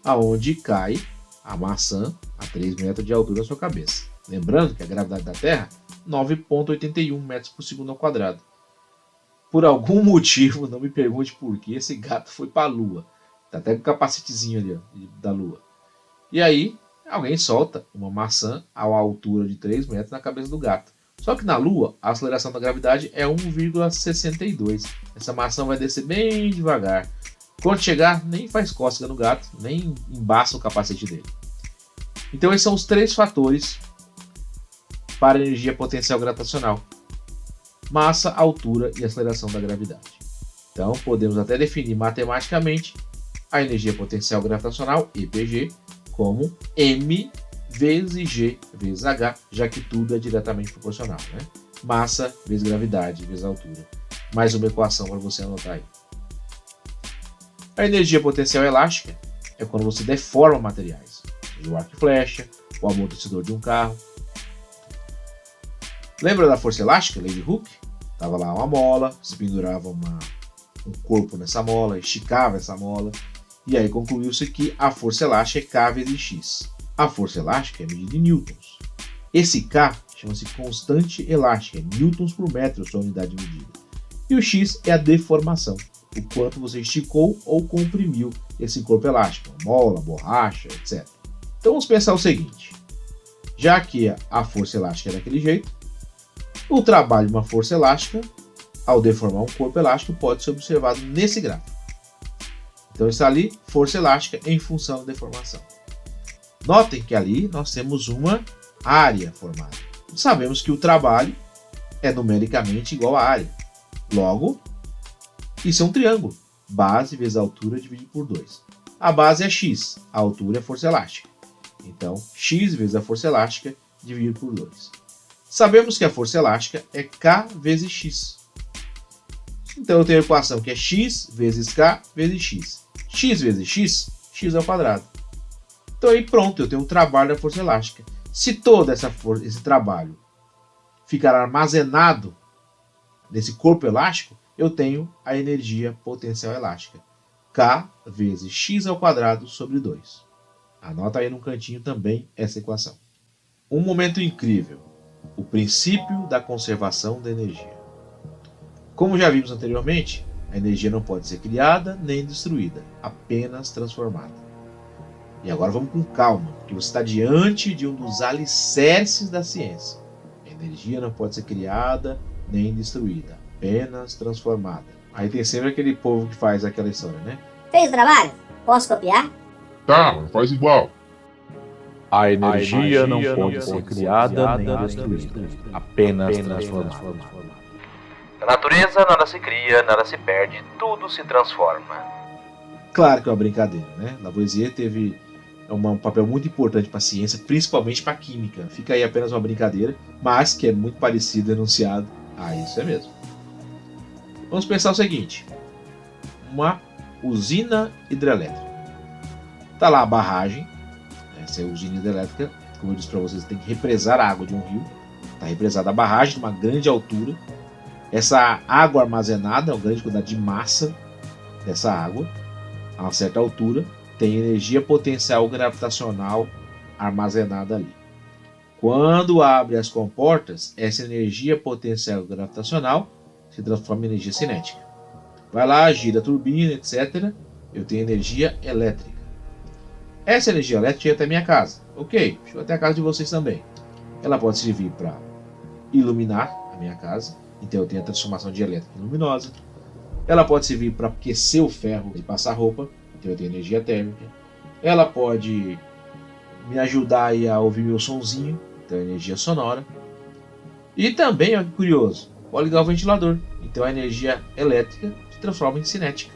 aonde cai a maçã a 3 metros de altura da sua cabeça. Lembrando que a gravidade da Terra é 9,81 metros por segundo ao quadrado. Por algum motivo, não me pergunte por que, esse gato foi para a Lua. Está até com o capacetezinho ali, ó, da Lua. E aí, alguém solta uma maçã a uma altura de 3 metros na cabeça do gato. Só que na Lua, a aceleração da gravidade é 1,62. Essa maçã vai descer bem devagar. Quando chegar, nem faz cócega no gato, nem embaça o capacete dele. Então esses são os 3 fatores para a energia potencial gravitacional: massa, altura e aceleração da gravidade. Então podemos até definir matematicamente a energia potencial gravitacional, EPG, como M vezes G vezes H, já que tudo é diretamente proporcional, né? Massa vezes gravidade vezes altura. Mais uma equação para você anotar aí. A energia potencial elástica é quando você deforma materiais, o arco e flecha, o amortecedor de um carro. Lembra da força elástica, lei de Hooke? Tava lá uma mola, se pendurava um corpo nessa mola, esticava essa mola, e aí concluiu-se que a força elástica é K vezes X. A força elástica é medida em newtons. Esse K chama-se constante elástica, é newtons por metro, sua unidade de medida. E o X é a deformação, o quanto você esticou ou comprimiu esse corpo elástico, mola, borracha, etc. Então vamos pensar o seguinte, já que a força elástica é daquele jeito, o trabalho de uma força elástica, ao deformar um corpo elástico, pode ser observado nesse gráfico. Então está ali, força elástica em função da deformação. Notem que ali nós temos uma área formada. Sabemos que o trabalho é numericamente igual à área. Logo, isso é um triângulo. Base vezes a altura dividido por 2. A base é x, a altura é a força elástica. Então, x vezes a força elástica dividido por 2. Sabemos que a força elástica é K vezes x. Então eu tenho a equação que é x vezes K vezes x. X vezes x, x ao quadrado. Então aí pronto, eu tenho o trabalho da força elástica. Se todo esse trabalho ficar armazenado nesse corpo elástico, eu tenho a energia potencial elástica. K vezes x ao quadrado sobre 2. Anota aí no cantinho também essa equação. Um momento incrível. O princípio da conservação da energia. Como já vimos anteriormente, a energia não pode ser criada nem destruída, apenas transformada. E agora vamos com calma, porque você está diante de um dos alicerces da ciência. A energia não pode ser criada nem destruída, apenas transformada. Aí tem sempre aquele povo que faz aquela história, né? Fez o trabalho? Posso copiar? Tá, mas faz igual. A energia não pode ser criada nem destruída, apenas transformada. Na natureza, nada se cria, nada se perde, tudo se transforma. Claro que é uma brincadeira, né? Lavoisier teve um papel muito importante para a ciência, principalmente para a química. Fica aí apenas uma brincadeira, mas que é muito parecido enunciado. Ah, isso é mesmo. Vamos pensar o seguinte. Uma usina hidrelétrica. Está lá a barragem. Essa é a usina hidrelétrica. Como eu disse para vocês, tem que represar a água de um rio. Está represada a barragem de uma grande altura. Essa água armazenada, uma grande quantidade de massa dessa água, a uma certa altura, tem energia potencial gravitacional armazenada ali. Quando abre as comportas, essa energia potencial gravitacional se transforma em energia cinética. Vai lá, gira a turbina, etc. Eu tenho energia elétrica. Essa energia elétrica chega até a minha casa. Ok, chegou até a casa de vocês também. Ela pode servir para iluminar a minha casa. Então eu tenho a transformação de elétrica em luminosa. Ela pode servir para aquecer o ferro e passar roupa. Então eu tenho energia térmica. Ela pode me ajudar aí a ouvir meu sonzinho. Então energia sonora. E também, olha que curioso, pode ligar o ventilador. Então a energia elétrica se transforma em cinética.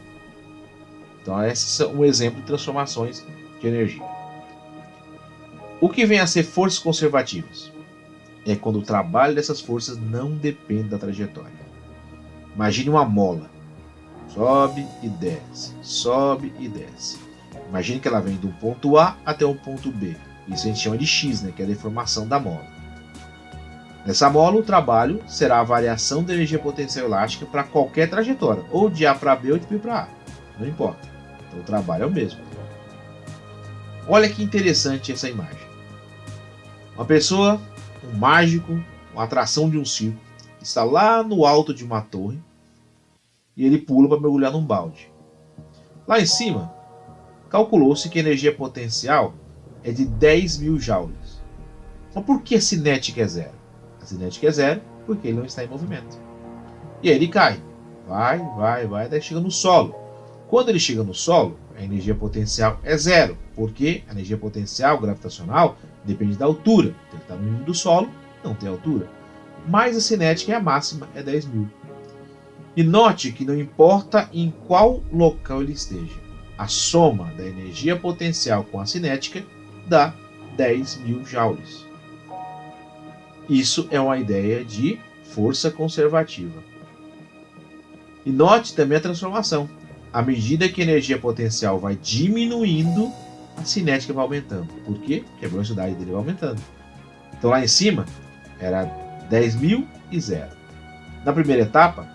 Então esse é um exemplo de transformações de energia. O que vem a ser forças conservativas? É quando o trabalho dessas forças não depende da trajetória. Imagine uma mola. Sobe e desce, sobe e desce. Imagine que ela vem do ponto A até o ponto B. Isso a gente chama de X, né, que é a deformação da mola. Nessa mola, o trabalho será a variação da energia potencial elástica para qualquer trajetória, ou de A para B ou de B para A. Não importa. Então o trabalho é o mesmo. Olha que interessante essa imagem. Uma pessoa, um mágico, uma atração de um circo, está lá no alto de uma torre e ele pula para mergulhar num balde. Lá em cima, calculou-se que a energia potencial é de 10.000 joules. Mas por que a cinética é zero? A cinética é zero porque ele não está em movimento. E aí ele cai. Vai, daí chega no solo. Quando ele chega no solo, a energia potencial é zero, porque a energia potencial gravitacional depende da altura. Então ele está no nível do solo, não tem altura. Mas a cinética é a máxima, é 10.000. E note que não importa em qual local ele esteja, a soma da energia potencial com a cinética dá 10.000 joules. Isso é uma ideia de força conservativa. E note também a transformação. À medida que a energia potencial vai diminuindo, a cinética vai aumentando. Por quê? Porque a velocidade dele vai aumentando. Então lá em cima era 10.000 e zero. Na primeira etapa,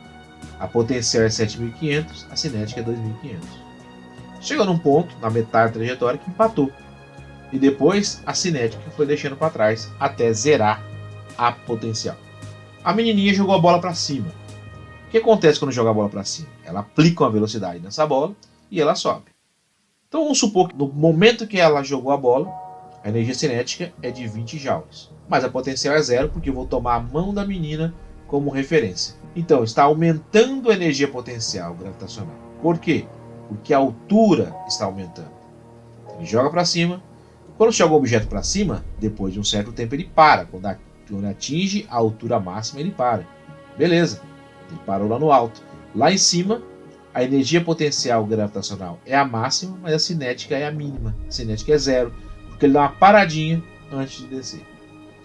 a potencial é 7.500, a cinética é 2.500. Chegou num ponto, na metade da trajetória, que empatou. E depois a cinética foi deixando para trás até zerar a potencial. A menininha jogou a bola para cima. O que acontece quando joga a bola para cima? Ela aplica uma velocidade nessa bola e ela sobe. Então vamos supor que no momento que ela jogou a bola, a energia cinética é de 20 joules. Mas a potencial é zero porque eu vou tomar a mão da menina como referência. Então está aumentando a energia potencial gravitacional. Por quê? Porque a altura está aumentando. Ele joga para cima. Quando joga o objeto para cima, depois de um certo tempo ele para. Quando atinge a altura máxima, ele para. Beleza, ele parou lá no alto. Lá em cima, a energia potencial gravitacional é a máxima, mas a cinética é a mínima. A cinética é zero, porque ele dá uma paradinha antes de descer.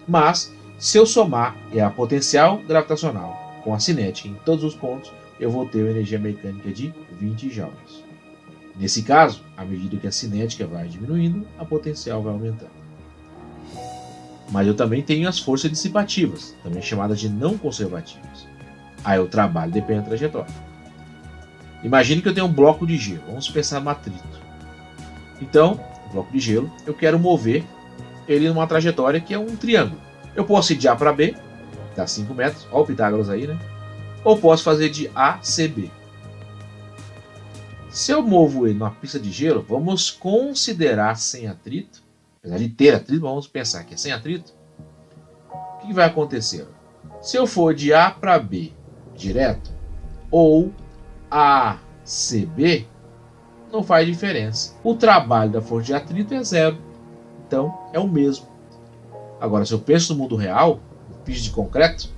Mas, se eu somar a potencial gravitacional com a cinética em todos os pontos, eu vou ter uma energia mecânica de 20 joules. Nesse caso, à medida que a cinética vai diminuindo, a potencial vai aumentando. Mas eu também tenho as forças dissipativas, também chamadas de não conservativas. Aí o trabalho depende da trajetória. Imagine que eu tenho um bloco de gelo, vamos pensar no atrito. Então, o bloco de gelo, eu quero mover ele numa trajetória que é um triângulo. Eu posso ir de A para B, dá 5 metros, olha o Pitágoras aí, né? Ou posso fazer de A, C, B. Se eu movo ele numa pista de gelo, vamos considerar sem atrito. Apesar de ter atrito, vamos pensar que é sem atrito. O que vai acontecer? Se eu for de A para B direto, ou A, C, B, não faz diferença. O trabalho da força de atrito é zero. Então, é o mesmo. Agora, se eu penso no mundo real, no piso de concreto,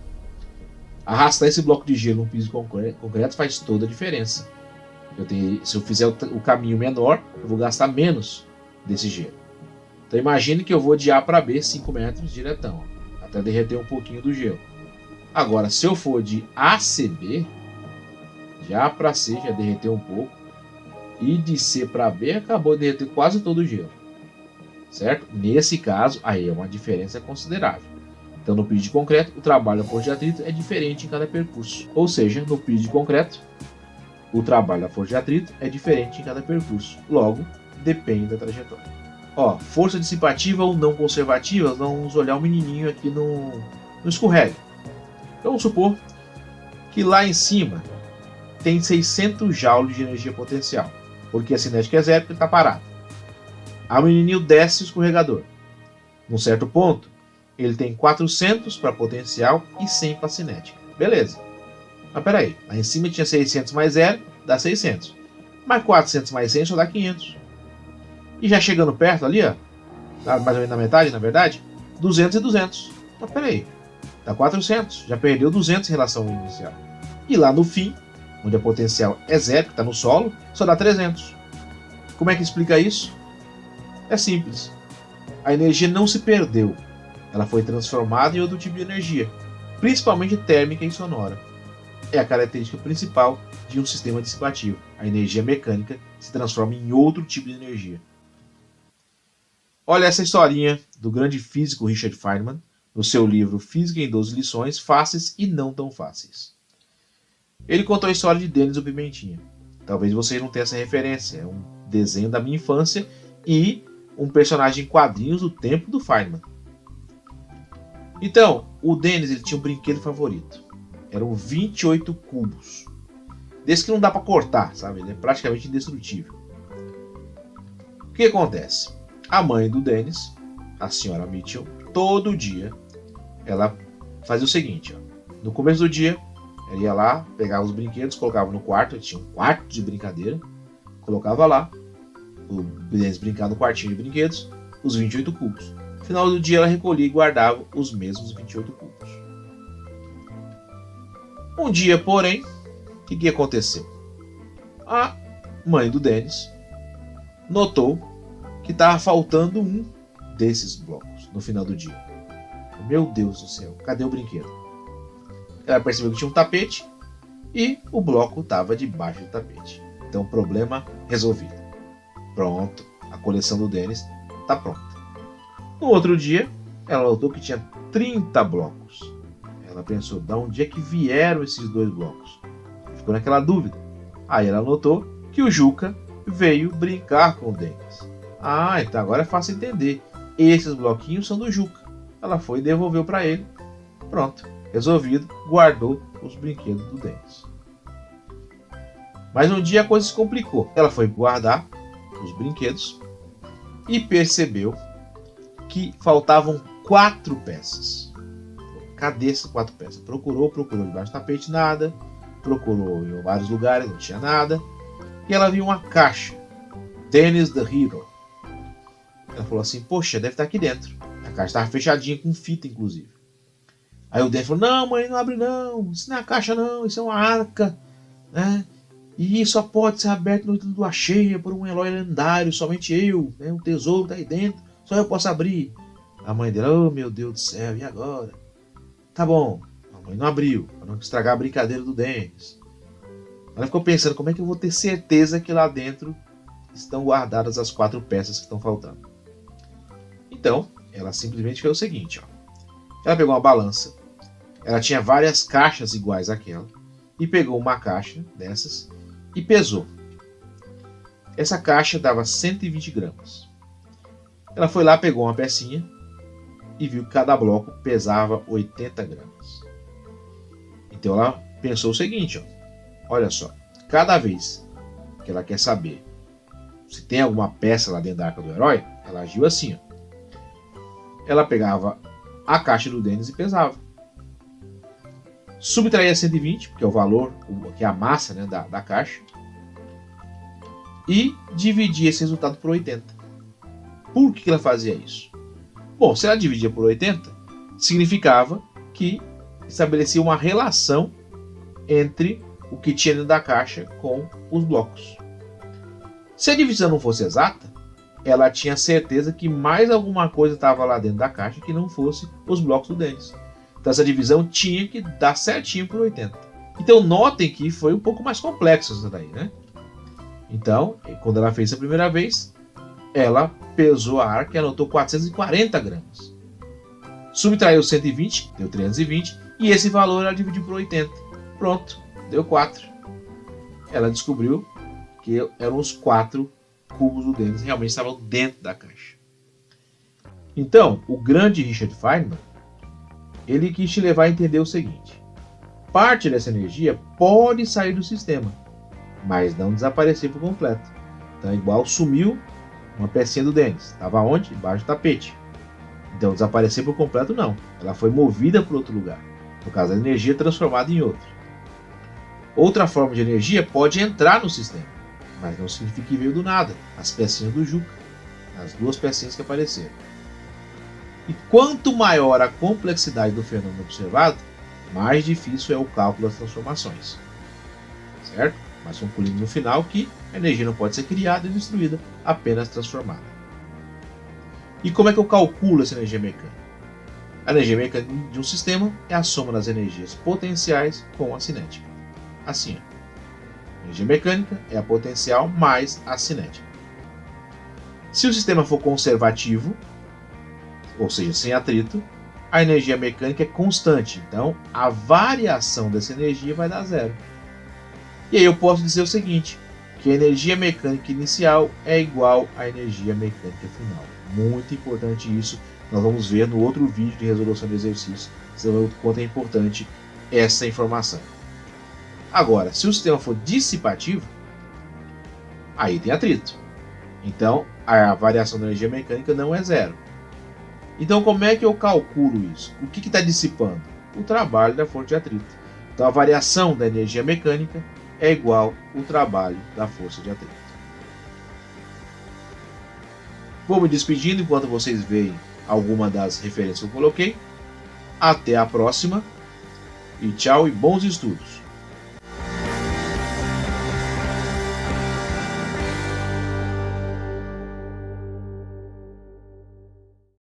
arrastar esse bloco de gelo no piso de concreto faz toda a diferença. Se eu fizer o caminho menor, eu vou gastar menos desse gelo. Então imagine que eu vou de A para B 5 metros diretão, até derreter um pouquinho do gelo. Agora, se eu for de A, C, B, de A para C já derreteu um pouco, e de C para B acabou de derreter quase todo o gelo. Certo? Nesse caso, aí é uma diferença considerável. Então no piso de concreto, o trabalho da força de atrito é diferente em cada percurso. Ou seja, no piso de concreto, o trabalho da força de atrito é diferente em cada percurso. Logo, depende da trajetória. Ó, força dissipativa ou não conservativa, vamos olhar o menininho aqui no escorrega. Então, vamos supor que lá em cima tem 600 joules de energia potencial, porque a cinética é zero, porque ele está parado. Aí o menininho desce o escorregador. Num certo ponto, ele tem 400 para potencial e 100 para cinética. Beleza. Mas peraí, lá em cima tinha 600 mais 0, dá 600. Mais 400 mais 100 só dá 500. E já chegando perto ali, ó, mais ou menos na metade, na verdade, 200 e 200. Mas peraí, dá 400, já perdeu 200 em relação ao inicial. E lá no fim, onde a potencial é 0, que está no solo, só dá 300. Como é que explica isso? É simples. A energia não se perdeu. Ela foi transformada em outro tipo de energia, principalmente térmica e sonora. É a característica principal de um sistema dissipativo. A energia mecânica se transforma em outro tipo de energia. Olha essa historinha do grande físico Richard Feynman, no seu livro Física em 12 Lições Fáceis e Não Tão Fáceis. Ele contou a história de Denis o Pimentinha. Talvez vocês não tenham essa referência. É um desenho da minha infância e um personagem em quadrinhos do tempo do Feynman. Então, o Denis ele tinha um brinquedo favorito. Eram 28 cubos. Desse que não dá para cortar, sabe? Ele é praticamente indestrutível. O que acontece? A mãe do Denis, a senhora Mitchell, todo dia, ela fazia o seguinte. Ó. No começo do dia, ela ia lá, pegava os brinquedos, colocava no quarto. Ele tinha um quarto de brincadeira. Colocava lá. O Denis brincava no quartinho de brinquedos. Os 28 cubos. No final do dia, ela recolhia e guardava os mesmos 28 cubos. Um dia, porém, o que aconteceu? A mãe do Denis notou que estava faltando um desses blocos no final do dia. Meu Deus do céu, cadê o brinquedo? Ela percebeu que tinha um tapete e o bloco estava debaixo do tapete. Então, problema resolvido. Pronto, a coleção do Denis está pronta. No outro dia, ela notou que tinha 30 blocos. Ela pensou, de onde é que vieram esses dois blocos? Ficou naquela dúvida. Aí ela notou que o Juca veio brincar com o Denis. Ah, então agora é fácil entender. Esses bloquinhos são do Juca. Ela foi e devolveu para ele. Pronto, resolvido, guardou os brinquedos do Denis. Mas um dia a coisa se complicou. Ela foi guardar os brinquedos e percebeu que faltavam 4 peças. Cadê essas 4 peças? Procurou debaixo do tapete, nada. Procurou em vários lugares, não tinha nada. E ela viu uma caixa. Dennis the Hero. Ela falou assim, poxa, deve estar aqui dentro. A caixa estava fechadinha com fita, inclusive. Aí o Dennis falou, não, mãe, não abre não. Isso não é uma caixa não, isso é uma arca. Né? E só pode ser aberto no de lua cheia por um herói lendário, somente eu. Né? Um tesouro está aí dentro, só eu posso abrir. A mãe dele, oh meu Deus do céu, e agora? Tá bom, a mãe não abriu, para não estragar a brincadeira do Dennis. Ela ficou pensando, como é que eu vou ter certeza que lá dentro estão guardadas as 4 peças que estão faltando? Então, ela simplesmente fez o seguinte, ó. Ela pegou uma balança, ela tinha várias caixas iguais àquela, e pegou uma caixa dessas e pesou. Essa caixa dava 120 gramas. Ela foi lá, pegou uma pecinha e viu que cada bloco pesava 80 gramas. Então ela pensou o seguinte, ó, olha só, cada vez que ela quer saber se tem alguma peça lá dentro da arca do herói, ela agiu assim, ó. Ela pegava a caixa do Dennis e pesava. Subtraía 120, porque é o valor, que é a massa, né, da caixa, e dividia esse resultado por 80. Por que ela fazia isso? Bom, se ela dividia por 80, significava que estabelecia uma relação entre o que tinha dentro da caixa com os blocos. Se a divisão não fosse exata, ela tinha certeza que mais alguma coisa estava lá dentro da caixa que não fosse os blocos do Dennis. Então essa divisão tinha que dar certinho por 80. Então notem que foi um pouco mais complexo isso daí, né? Então, quando ela fez a primeira vez, ela pesou a arca e anotou 440 gramas. Subtraiu 120, deu 320, e esse valor ela dividiu por 80. Pronto, deu 4. Ela descobriu que eram os 4 cubos do Dennis realmente estavam dentro da caixa. Então, o grande Richard Feynman, ele quis te levar a entender o seguinte: parte dessa energia pode sair do sistema, mas não desaparecer por completo. Então, igual sumiu uma pecinha do Dennis. Estava onde? Embaixo do tapete. Então, desaparecer por completo não. Ela foi movida para outro lugar. No caso, a energia transformada em outro. Outra forma de energia pode entrar no sistema, mas não significa que veio do nada. As pecinhas do Juca. As 2 pecinhas que apareceram. E quanto maior a complexidade do fenômeno observado, mais difícil é o cálculo das transformações. Certo? Mas concluímos no final que a energia não pode ser criada e destruída, apenas transformada. E como é que eu calculo essa energia mecânica? A energia mecânica de um sistema é a soma das energias potenciais com a cinética. Assim, a energia mecânica é a potencial mais a cinética. Se o sistema for conservativo, ou seja, sem atrito, a energia mecânica é constante. Então, a variação dessa energia vai dar 0. E aí eu posso dizer o seguinte, que a energia mecânica inicial é igual à energia mecânica final. Muito importante isso. Nós vamos ver no outro vídeo de resolução de exercício. Você vai ver o quanto é importante essa informação. Agora, se o sistema for dissipativo, aí tem atrito. Então, a variação da energia mecânica não é 0. Então, como é que eu calculo isso? O que está dissipando? O trabalho da força de atrito. Então, a variação da energia mecânica é igual ao trabalho da força de atrito. Vou me despedindo enquanto vocês veem alguma das referências que eu coloquei. Até a próxima. E tchau e bons estudos.